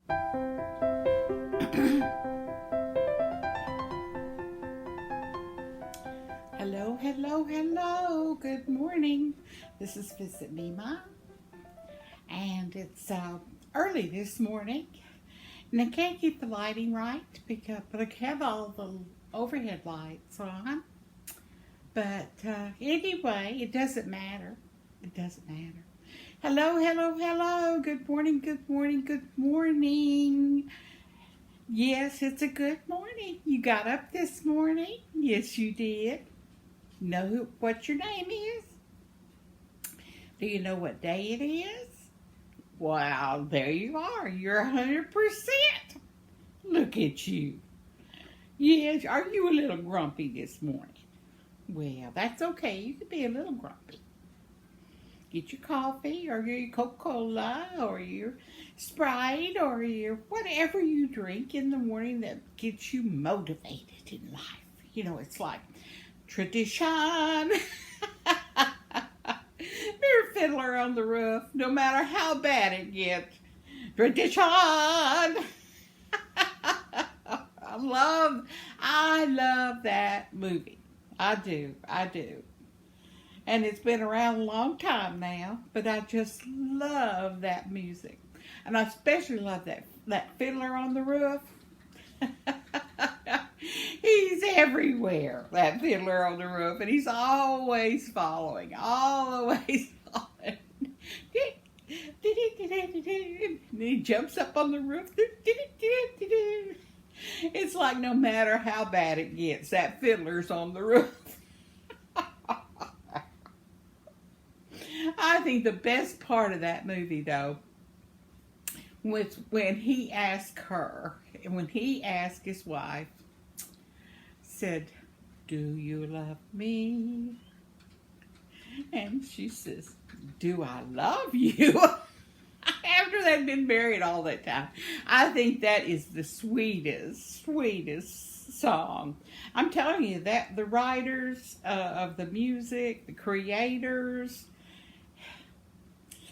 Hello, hello, hello. Good morning. This is VisitMema, and it's early this morning, and I can't get the lighting right but I have all the overhead lights on. But anyway, it doesn't matter. It doesn't matter. Hello, hello, hello. Good morning, good morning, good morning. Yes, it's a good morning. You got up this morning? Yes, you did. Know what your name is? Do you know what day it is? Wow, there you are. You're 100%. Look at you. Yes, are you a little grumpy this morning? Well, that's okay. You can be a little grumpy. Get your coffee or your Coca-Cola or your Sprite or your whatever you drink in the morning that gets you motivated in life. You know, it's like tradition. You're a fiddler on the roof, no matter how bad it gets. Tradition. I love that movie. I do. And it's been around a long time now, but I just love that music. And I especially love that fiddler on the roof. He's everywhere, that fiddler on the roof, and he's always following, always following. And he jumps up on the roof. It's like no matter how bad it gets, that fiddler's on the roof. I think the best part of that movie, though, was when he asked his wife, said, "Do you love me?" And she says, "Do I love you?" After they'd been married all that time. I think that is the sweetest song. I'm telling you that the writers of the music, the creators,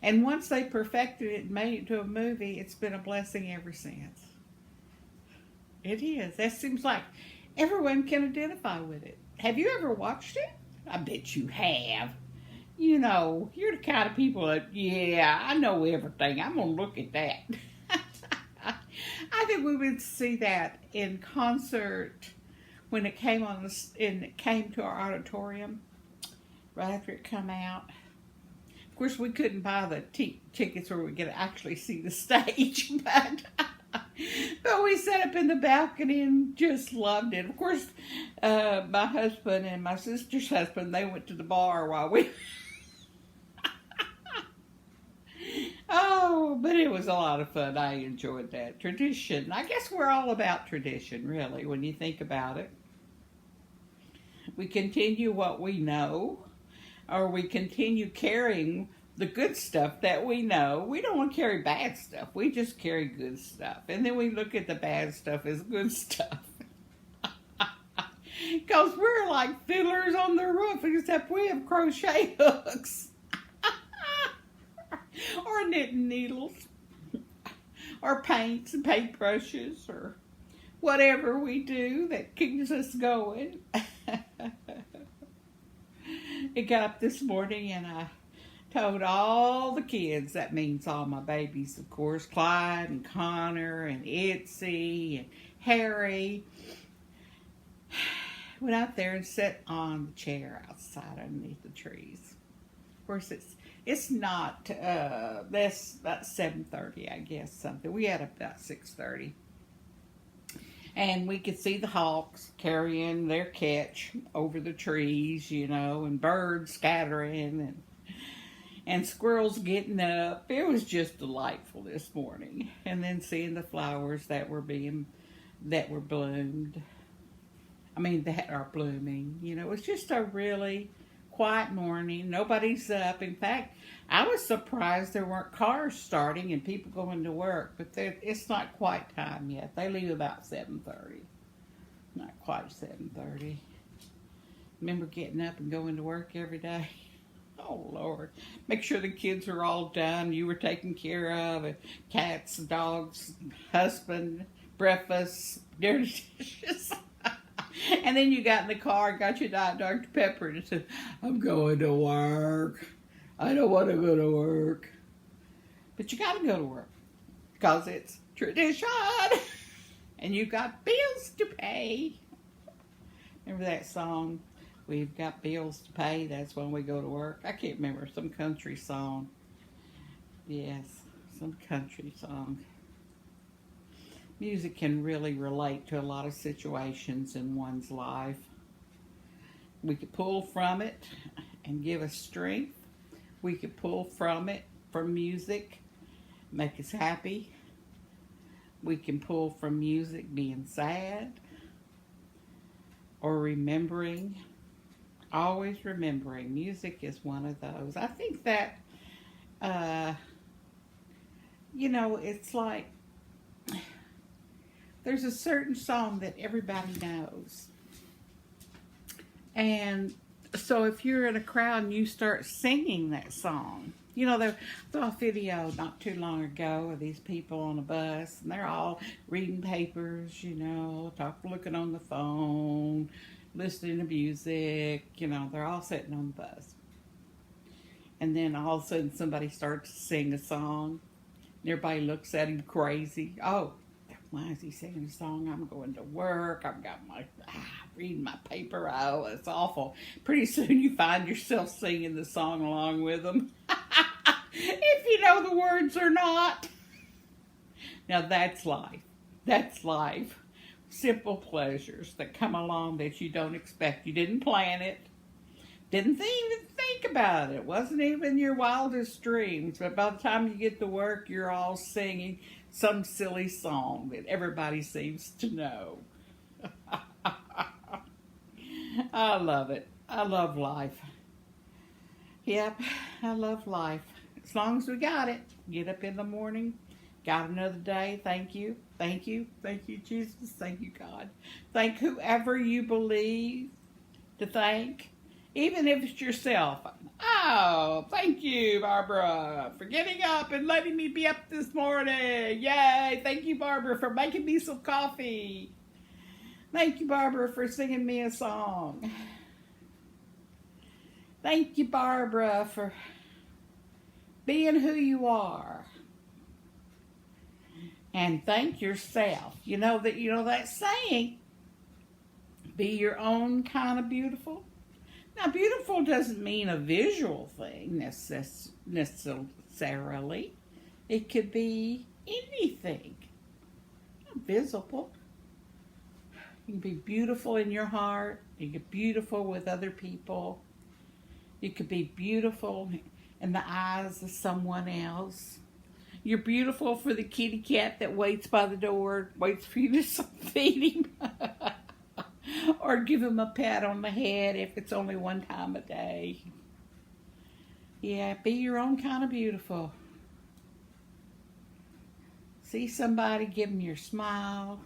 and once they perfected it and made it to a movie, it's been a blessing ever since. It is. That seems like everyone can identify with it. Have you ever watched it? I bet you have. You know, you're the kind of people that, yeah, I know everything. I'm going to look at that. I think we would see that in concert when it came to our auditorium right after it come out. Of course, we couldn't buy the tickets where we could actually see the stage, but we sat up in the balcony and just loved it. Of course, my husband and my sister's husband, they went to the bar while we... Oh, but it was a lot of fun. I enjoyed that. Tradition. I guess we're all about tradition, really, when you think about it. We continue what we know, or we continue carrying the good stuff that we know. We don't want to carry bad stuff. We just carry good stuff. And then we look at the bad stuff as good stuff. Because we're like fiddlers on the roof, except we have crochet hooks. Or knitting needles. Or paints and paintbrushes. Or whatever we do that keeps us going. I got up this morning and I told all the kids, that means all my babies, of course, Clyde and Connor and Itzy and Harry, went out there and sat on the chair outside underneath the trees. Of course, it's not, that's about 7:30, I guess, something. We had about 6:30. And we could see the hawks carrying their catch over the trees, you know, and birds scattering and squirrels getting up. It was just delightful this morning. And then seeing the flowers that were bloomed. That are blooming. You know, it was just a really quiet morning. Nobody's up. In fact, I was surprised there weren't cars starting and people going to work, but it's not quite time yet. They leave about 7:30. Not quite 7:30. Remember getting up and going to work every day? Oh, Lord. Make sure the kids are all done. You were taken care of. And cats, dogs, husband, breakfast, dirty dishes. And then you got in the car, got your Diet Dr. Pepper, and said, I'm going to work. I don't want to go to work. But you got to go to work because it's tradition. And you got bills to pay. Remember that song? We've got bills to pay. That's when we go to work. I can't remember. Some country song. Yes, some country song. Music can really relate to a lot of situations in one's life. We could pull from it and give us strength. We could pull from it, from music, make us happy. We can pull from music being sad or remembering. Always remembering. Music is one of those. I think that, it's like there's a certain song that everybody knows. And so if you're in a crowd and you start singing that song, I saw a video not too long ago of these people on a bus, and they're all reading papers, looking on the phone, listening to music, they're all sitting on the bus. And then all of a sudden somebody starts to sing a song, and everybody looks at him crazy. Oh, why is he singing a song? I'm going to work. I've got my reading my paper. Oh, it's awful. Pretty soon you find yourself singing the song along with them. If you know the words or not. Now that's life. That's life. Simple pleasures that come along that you don't expect. You didn't plan it. Didn't even think about it. It wasn't even your wildest dreams. But by the time you get to work, you're all singing some silly song that everybody seems to know. I love it. I love life. Yep, I love life. As long as we got it. Get up in the morning. Got another day. Thank you. Thank you. Thank you, Jesus. Thank you, God. Thank whoever you believe to thank. Even if it's yourself. Oh, thank you, Barbara, for getting up and letting me be up this morning. Yay. Thank you, Barbara, for making me some coffee. Thank you, Barbara, for singing me a song. Thank you, Barbara, for being who you are. And thank yourself. You know that saying, be your own kind of beautiful. Now, beautiful doesn't mean a visual thing necessarily. It could be anything. Not visible. You can be beautiful in your heart. You can be beautiful with other people. You could be beautiful in the eyes of someone else. You're beautiful for the kitty cat that waits by the door, waits for you to feed him. Or give him a pat on the head if it's only one time a day. Yeah, be your own kind of beautiful. See somebody, give them your smile.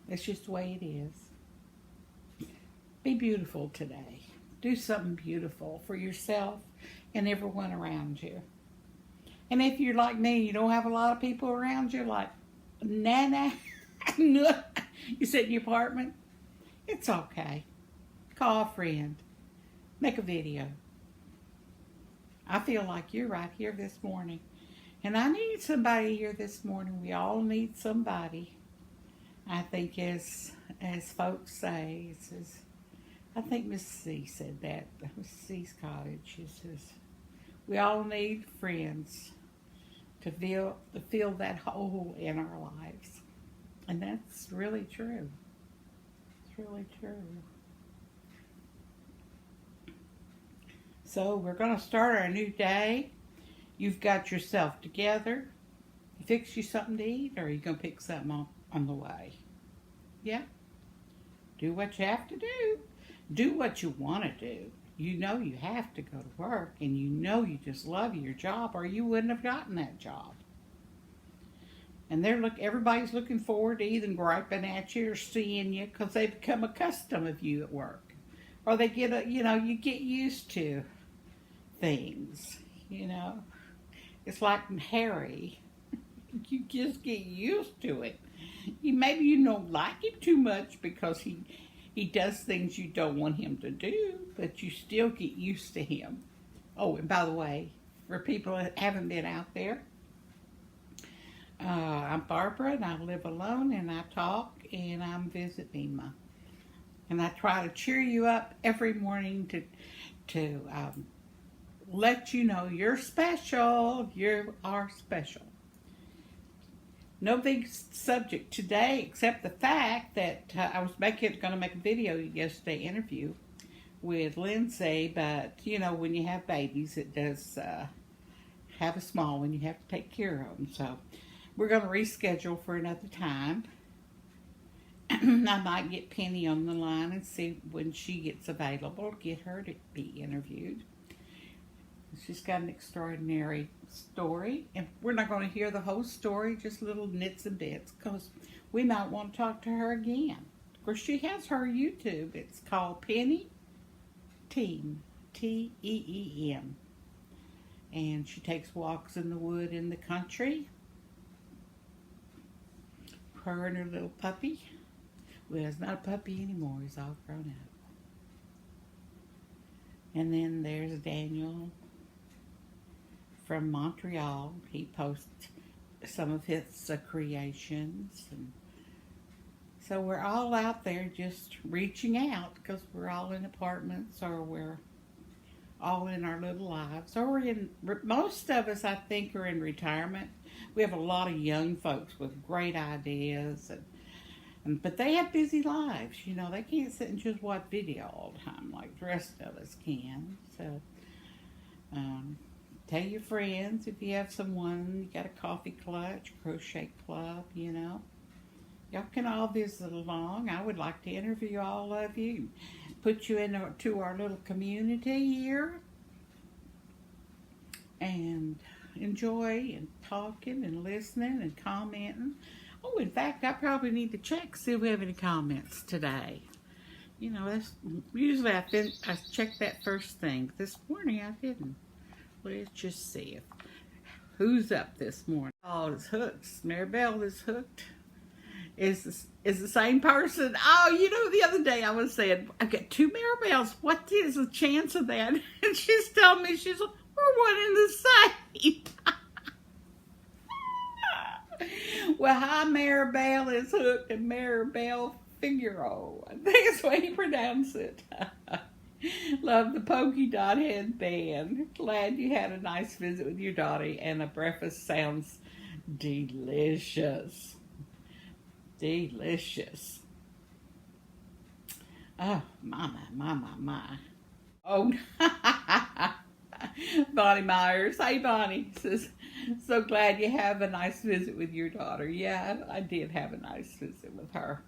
That's just the way it is. Be beautiful today. Do something beautiful for yourself and everyone around you. And if you're like me, you don't have a lot of people around you, like Nana, you sit in your apartment, it's okay. Call a friend. Make a video. I feel like you're right here this morning. And I need somebody here this morning. We all need somebody. I think as folks say, I think Miss C said that. Miss C's cottage. She says, we all need friends to fill that hole in our lives. And that's really true. It's really true. So we're going to start our new day. You've got yourself together. You fix you something to eat, or are you going to pick something on the way? Yeah. Do what you have to do. Do what you want to do. You know you have to go to work, and you know you just love your job, or you wouldn't have gotten that job. And everybody's looking forward to either griping at you or seeing you because they've become accustomed of you at work. or they get a, you get used to things, It's like Harry. You just get used to it. Maybe you don't like him too much because he does things you don't want him to do, but you still get used to him. Oh, and by the way, for people that haven't been out there, I'm Barbara, and I live alone, and I talk, and I'm VisitMema. And I try to cheer you up every morning to let you know you're special. You are special. No big subject today except the fact that I was going to make a video yesterday, interview with Lindsay, but when you have babies, it does have a small one. You have to take care of them. So we're going to reschedule for another time. I might get Penny on the line and see when she gets available, get her to be interviewed. She's got an extraordinary story, and we're not going to hear the whole story, just little nits and bits, because we might want to talk to her again. Of course, she has her YouTube. It's called Penny Teem, T-E-E-M, and she takes walks in the wood in the country. Her and her little puppy. Well, it's not a puppy anymore. He's all grown up. And then there's Daniel from Montreal. He posts some of his creations. And so we're all out there just reaching out because we're all in apartments, or we're all in our little lives. Or most of us, I think, are in retirement. We have a lot of young folks with great ideas, but they have busy lives. They can't sit and just watch video all the time like the rest of us can. So tell your friends if you have someone, you got a coffee clutch, crochet club, Y'all can all visit along. I would like to interview all of you, put you into our little community here, and enjoy and talking and listening and commenting. Oh, in fact, I probably need to check, see if we have any comments today. That's usually I check that first thing. This morning I didn't. Let's just see who's up this morning. Oh, it's hooked. Maribel is hooked. Is the same person. Oh, the other day I was saying, I've got two Maribels. What is the chance of that? And she's telling me, we're one and the same. Well, hi, Maribel is hooked, and Maribel Figaro. I think that's the way you pronounce it. Love the polka dot headband. Glad you had a nice visit with your daughter, and the breakfast sounds delicious. Delicious. Oh, my. Oh, Bonnie Myers. Hey, Bonnie. Says, so glad you have a nice visit with your daughter. Yeah, I did have a nice visit with her.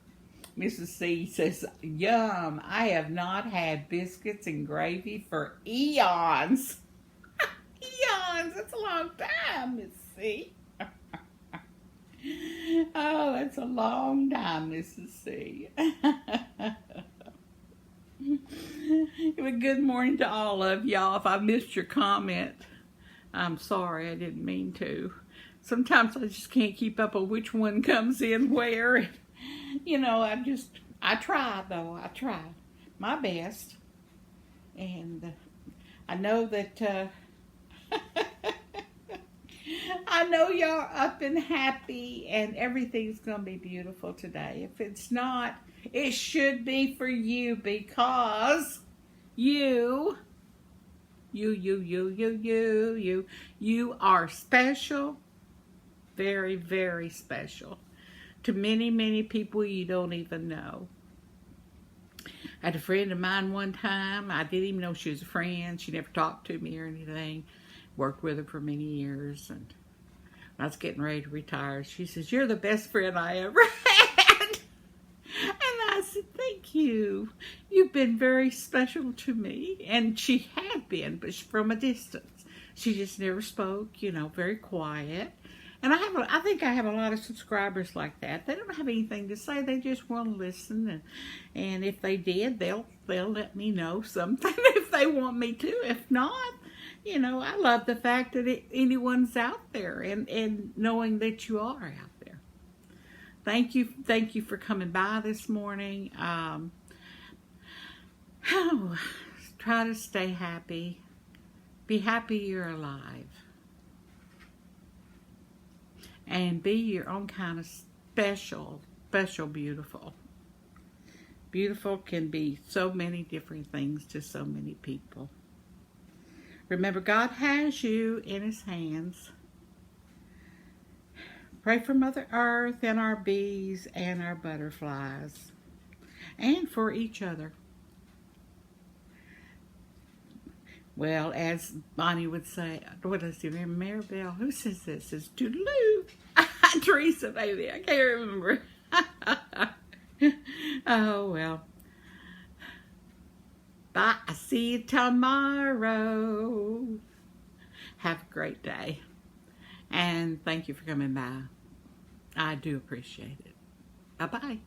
Mrs. C says, yum, I have not had biscuits and gravy for eons. Eons, that's a long time, Mrs. C. Oh, that's a long time, Mrs. C. Good morning to all of y'all. If I missed your comment, I'm sorry, I didn't mean to. Sometimes I just can't keep up on which one comes in where. I try, though. I try my best. And I know that, I know y'all up and happy, and everything's going to be beautiful today. If it's not, it should be for you, because you are special, very, very special to many, many people you don't even know. I had a friend of mine one time. I didn't even know she was a friend. She never talked to me or anything. Worked with her for many years, and when I was getting ready to retire, she says, "You're the best friend I ever had." And I said, "Thank you. You've been very special to me." And she had been, but from a distance. She just never spoke, very quiet. And I think I have a lot of subscribers like that. They don't have anything to say. They just want to listen. And if they did, they'll let me know something if they want me to. If not, you know, I love the fact that anyone's out there and knowing that you are out there. Thank you for coming by this morning. Try to stay happy. Be happy you're alive. And be your own kind of special beautiful. Beautiful can be so many different things to so many people. Remember, God has you in His hands. Pray for Mother Earth and our bees and our butterflies. And for each other. Well, as Bonnie would say, what does she remember? Maribel, who says this? It's toodaloo. Teresa, maybe. I can't remember. Oh, well. Bye. I see you tomorrow. Have a great day. And thank you for coming by. I do appreciate it. Bye-bye.